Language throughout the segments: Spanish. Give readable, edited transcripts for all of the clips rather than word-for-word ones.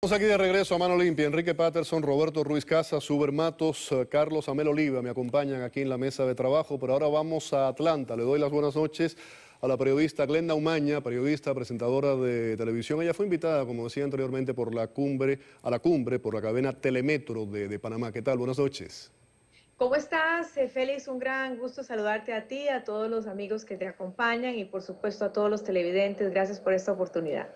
Estamos aquí de regreso a Mano Limpia. Enrique Patterson, Roberto Ruiz Casas, Uber Matos, Carlos Amel Oliva me acompañan aquí en la mesa de trabajo, pero ahora vamos a Atlanta. Le doy las buenas noches a la periodista Glenda Umaña, periodista, presentadora de televisión. Ella fue invitada, como decía anteriormente, por la cumbre, por la cadena Telemetro de Panamá. ¿Qué tal? Buenas noches. ¿Cómo estás, Félix? Un gran gusto saludarte a ti, a todos los amigos que te acompañan y por supuesto a todos los televidentes. Gracias por esta oportunidad.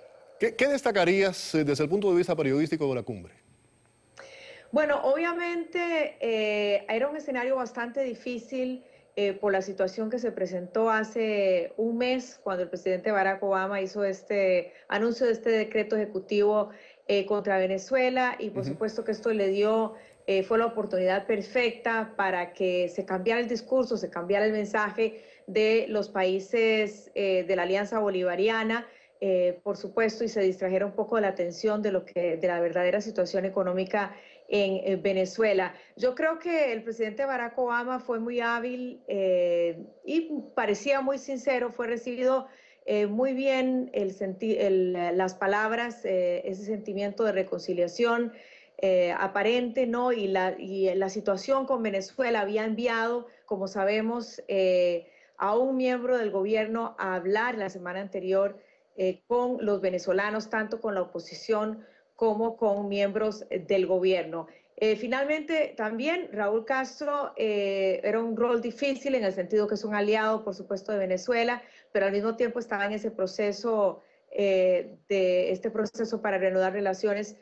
¿Qué destacarías desde el punto de vista periodístico de la cumbre? Bueno, obviamente era un escenario bastante difícil por la situación que se presentó hace un mes cuando el presidente Barack Obama hizo este anuncio de este decreto ejecutivo contra Venezuela y por supuesto que esto le dio, fue la oportunidad perfecta para que se cambiara el discurso, se cambiara el mensaje de los países de la Alianza Bolivariana. Por supuesto, y se distrajera un poco de la atención de la verdadera situación económica en Venezuela. Yo creo que el presidente Barack Obama fue muy hábil y parecía muy sincero, fue recibido muy bien las palabras, ese sentimiento de reconciliación aparente, ¿no? Y la situación con Venezuela había enviado, como sabemos, a un miembro del gobierno a hablar la semana anterior con los venezolanos, tanto con la oposición como con miembros del gobierno. Finalmente, también Raúl Castro era un rol difícil en el sentido que es un aliado, por supuesto, de Venezuela, pero al mismo tiempo estaba en ese proceso, para reanudar relaciones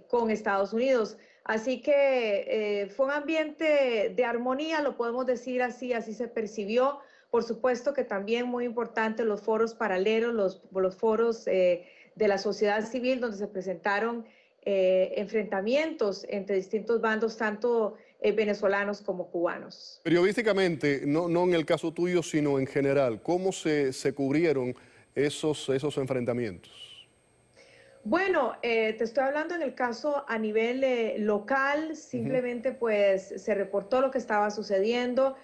con Estados Unidos. Así que fue un ambiente de armonía, lo podemos decir así, así se percibió. Por supuesto que también muy importante los foros paralelos, los foros de la sociedad civil donde se presentaron enfrentamientos entre distintos bandos, tanto venezolanos como cubanos. Periodísticamente, no en el caso tuyo, sino en general, ¿cómo se cubrieron esos enfrentamientos? Bueno, te estoy hablando en el caso a nivel local, simplemente pues se reportó lo que estaba sucediendo,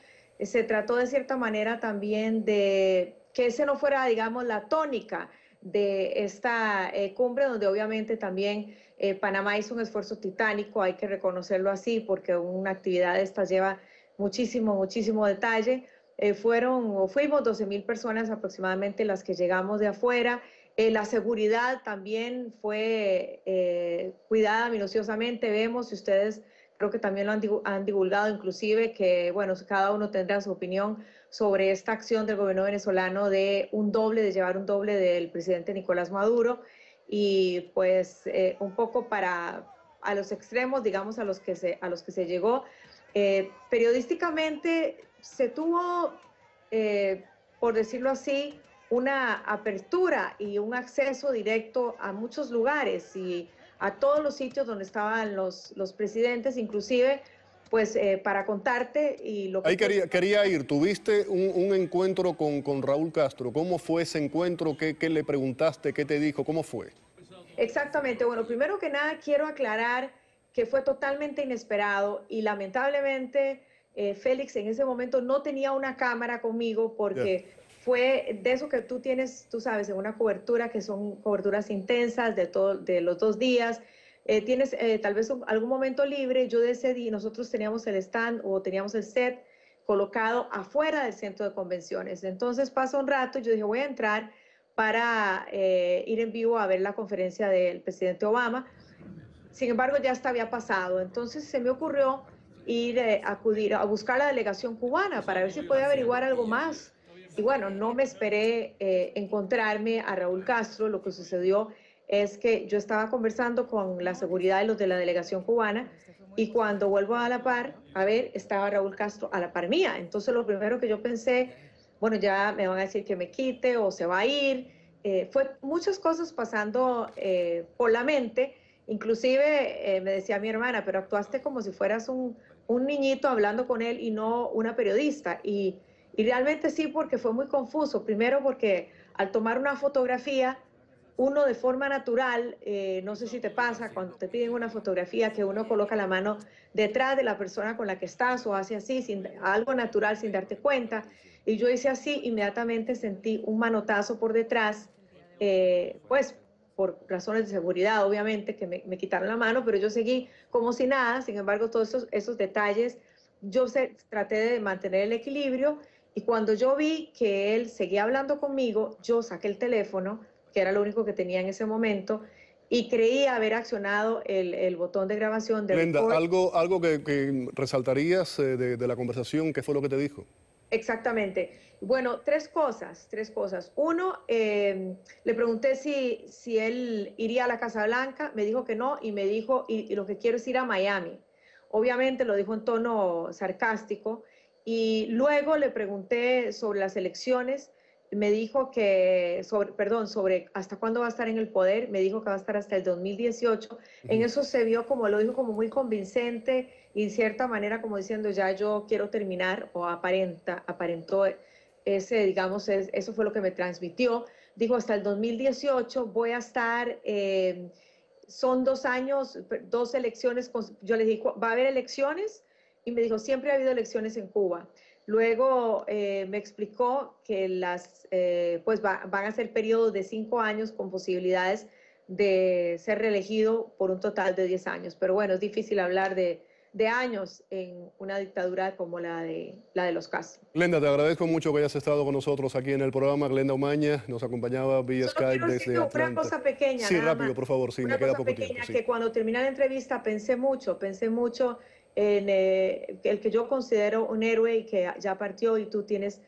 se trató de cierta manera también de que ese no fuera, digamos, la tónica de esta cumbre, donde obviamente también Panamá hizo un esfuerzo titánico, hay que reconocerlo así, porque una actividad de estas lleva muchísimo, muchísimo detalle. Fuimos 12.000 personas aproximadamente las que llegamos de afuera. La seguridad también fue cuidada minuciosamente. Vemos, si ustedes creo que también lo han divulgado, inclusive que, bueno, cada uno tendrá su opinión sobre esta acción del gobierno venezolano de llevar un doble del presidente Nicolás Maduro. Y pues un poco a los extremos, digamos, a los que se llegó. Periodísticamente se tuvo, por decirlo así, una apertura y un acceso directo a muchos lugares y a todos los sitios donde estaban los presidentes, inclusive, pues para contarte y lo que... Ahí quería ir, tuviste un encuentro con Raúl Castro. ¿Cómo fue ese encuentro? ¿Qué le preguntaste? ¿Qué te dijo? ¿Cómo fue? Exactamente. Bueno, primero que nada quiero aclarar que fue totalmente inesperado y lamentablemente Félix en ese momento no tenía una cámara conmigo porque fue de eso que tú tienes, tú sabes, en una cobertura que son coberturas intensas de los 2 días. Tienes tal vez algún momento libre. Yo decidí, nosotros teníamos el stand o teníamos el set colocado afuera del centro de convenciones. Entonces pasa un rato y yo dije, voy a entrar para ir en vivo a ver la conferencia del presidente Obama. Sin embargo, ya había pasado. Entonces se me ocurrió acudir a buscar la delegación cubana para ver si podía averiguar algo más. Y bueno, no me esperé encontrarme a Raúl Castro. Lo que sucedió es que yo estaba conversando con la seguridad de los de la delegación cubana y cuando vuelvo a la par, a ver, estaba Raúl Castro a la par mía. Entonces lo primero que yo pensé, bueno, ya me van a decir que me quite o se va a ir. Fue muchas cosas pasando por la mente. Inclusive me decía mi hermana, pero actuaste como si fueras un niñito hablando con él y no una periodista. Y realmente sí, porque fue muy confuso. Primero porque al tomar una fotografía, uno de forma natural, no sé si te pasa, cuando te piden una fotografía, que uno coloca la mano detrás de la persona con la que estás o hace así, algo natural sin darte cuenta. Y yo hice así, inmediatamente sentí un manotazo por detrás, pues por razones de seguridad, obviamente, que me quitaron la mano, pero yo seguí como si nada. Sin embargo, todos esos detalles, traté de mantener el equilibrio, y cuando yo vi que él seguía hablando conmigo, yo saqué el teléfono, que era lo único que tenía en ese momento, y creí haber accionado el botón de grabación de Glenda, record. algo que resaltarías de la conversación, ¿qué fue lo que te dijo? Exactamente. Bueno, tres cosas. Uno, le pregunté si él iría a la Casa Blanca, me dijo que no, y me dijo, y lo que quiero es ir a Miami. Obviamente lo dijo en tono sarcástico. Y luego le pregunté sobre las elecciones, me dijo que, sobre hasta cuándo va a estar en el poder, me dijo que va a estar hasta el 2018. En eso se vio, como lo dijo, como muy convincente, y en cierta manera como diciendo, ya yo quiero terminar, o aparentó ese, digamos, eso fue lo que me transmitió. Dijo, hasta el 2018 voy a estar, son 2 años, 2 elecciones, yo le dije, ¿va a haber elecciones? Y me dijo, siempre ha habido elecciones en Cuba. Luego me explicó que pues van a ser periodos de 5 años con posibilidades de ser reelegido por un total de 10 años. Pero bueno, es difícil hablar de años en una dictadura como la de los Castro. Glenda, te agradezco mucho que hayas estado con nosotros aquí en el programa. Glenda Umaña nos acompaña vía Solo Skype quiero desde decirte Atlanta. una cosa pequeña, Sí, nada rápido, más. por favor, sí, Una me queda cosa poco pequeña, tiempo. Sí. que cuando terminé la entrevista pensé mucho en el que yo considero un héroe y que ya partió, y tú tienes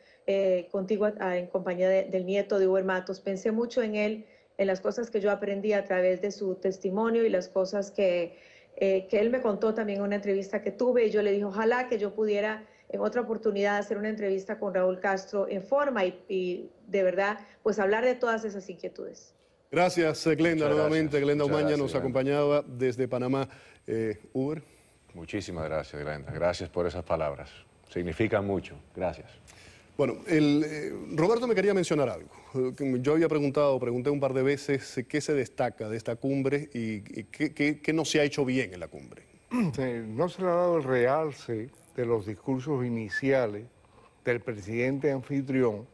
contigo en compañía del nieto de Uber Matos. Pensé mucho en él, en las cosas que yo aprendí a través de su testimonio y las cosas que él me contó también en una entrevista que tuve, y yo le dije, ojalá que yo pudiera en otra oportunidad hacer una entrevista con Raúl Castro en forma y de verdad, pues hablar de todas esas inquietudes. Gracias, Glenda, nuevamente. Glenda Umaña nos Glenda. acompañaba desde Panamá. Uber. Muchísimas gracias, Glenda. Gracias por esas palabras. Significan mucho. Gracias. Bueno, Roberto me quería mencionar algo. Yo pregunté un par de veces qué se destaca de esta cumbre y qué no se ha hecho bien en la cumbre. No se le ha dado el realce de los discursos iniciales del presidente anfitrión,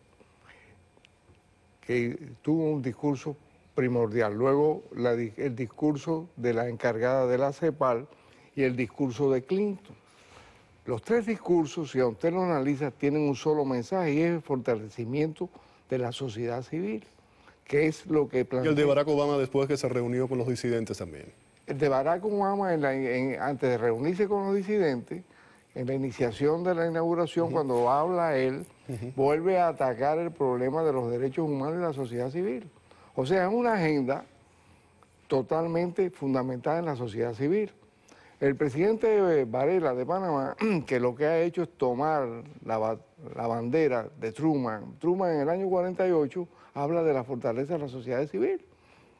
que tuvo un discurso primordial. Luego el discurso de la encargada de la CEPAL y el discurso de Clinton. Los tres discursos, si usted lo analiza, tienen un solo mensaje, y es el fortalecimiento de la sociedad civil, que es lo que plantea. Y el de Barack Obama después que se reunió con los disidentes también. El de Barack Obama, antes de reunirse con los disidentes, en la iniciación de la inauguración, cuando habla él, vuelve a atacar el problema de los derechos humanos y la sociedad civil. O sea, es una totalmente fundamentada en la sociedad civil. El presidente Varela de Panamá, que lo que ha hecho es tomar la bandera de Truman. Truman en el año 48 habla de la fortaleza de la sociedad civil.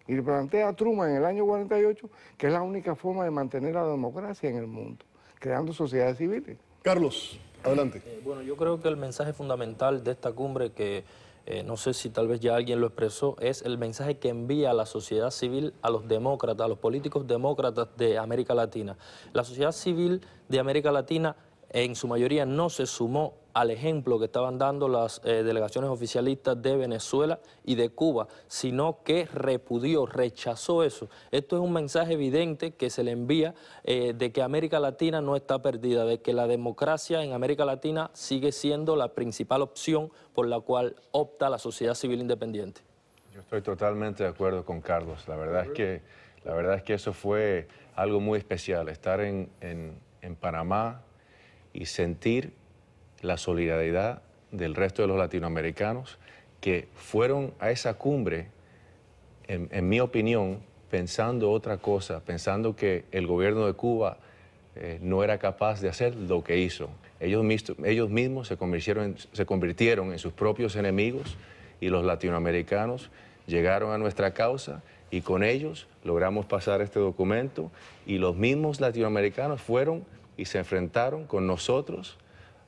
Y le plantea a Truman en el año 48 que es la única forma de mantener la democracia en el mundo, creando sociedades civiles. Carlos, adelante. Bueno, yo creo que el mensaje fundamental de esta cumbre, que no sé si tal vez ya alguien lo expresó, es el mensaje que envía a la sociedad civil, a los demócratas, a los políticos demócratas de América Latina. La sociedad civil de América Latina en su mayoría no se sumó al ejemplo que estaban dando las delegaciones oficialistas de Venezuela y de Cuba, sino que repudió, rechazó eso. Esto es un mensaje evidente que se le envía de que América Latina no está perdida, de que la democracia en América Latina sigue siendo la principal opción por la cual opta la sociedad civil independiente. Yo estoy totalmente de acuerdo con Carlos. La verdad es que eso fue algo muy especial, estar en Panamá y sentir la solidaridad del resto de los latinoamericanos que fueron a esa cumbre, en mi opinión, pensando otra cosa, pensando que el gobierno de Cuba no era capaz de hacer lo que hizo. Ellos mismos se convirtieron en sus propios enemigos, y los latinoamericanos llegaron a nuestra causa y con ellos logramos pasar este documento, y los mismos latinoamericanos fueron y se enfrentaron con nosotros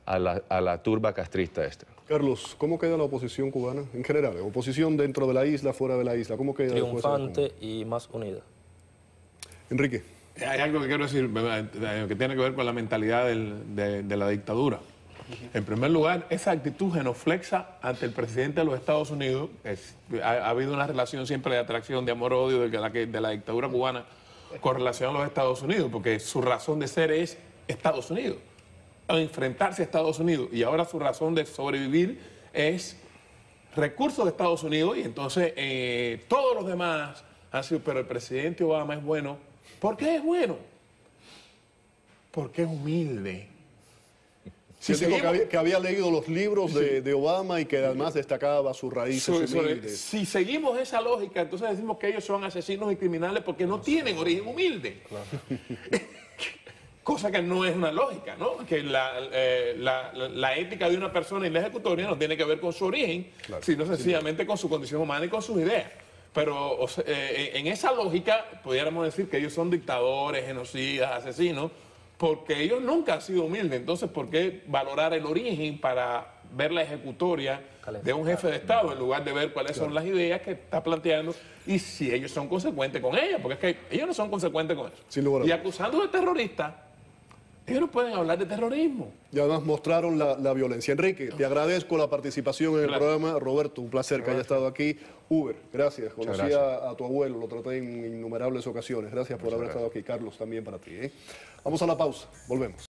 a la turba castrista esta. Carlos, ¿cómo queda la oposición cubana en general? Oposición dentro de la isla, fuera de la isla, ¿cómo queda? Triunfante y más unida. Enrique. Hay algo que quiero decir, que tiene que ver con la mentalidad de la dictadura. En primer lugar, esa actitud genuflexa ante el presidente de los Estados Unidos, ha habido una relación siempre de atracción, de amor-odio de la dictadura cubana con relación a los Estados Unidos, porque su razón de ser es Estados Unidos, enfrentarse a Estados Unidos, y ahora su razón de sobrevivir es recursos de Estados Unidos, y entonces todos los demás han sido, pero el presidente Obama es bueno. ¿Por qué es bueno? Porque es humilde. Si dijo que había leído los libros de Obama y que además destacaba sus raíces humildes. Si seguimos esa lógica, entonces decimos que ellos son asesinos y criminales porque no tienen origen humilde. Claro. Cosa que no es una lógica, ¿no? Que la ética de una persona y la ejecutoria no tiene que ver con su origen, claro, sino sencillamente con su condición humana y con sus ideas. Pero en esa lógica, pudiéramos decir que ellos son dictadores, genocidas, asesinos, porque ellos nunca han sido humildes. Entonces, ¿por qué valorar el origen para ver la ejecutoria de un jefe de Estado en lugar de ver cuáles son las ideas que está planteando y si ellos son consecuentes con ellas? Porque es que ellos no son consecuentes con eso. Y acusando de terrorista, ellos no pueden hablar de terrorismo. Y además mostraron la violencia. Enrique, te agradezco la participación en el programa. Roberto, un placer que haya estado aquí. Uber, gracias. Conocí a tu abuelo, lo traté en innumerables ocasiones. Gracias por haber estado aquí. Carlos, también para ti. Vamos a la pausa, volvemos.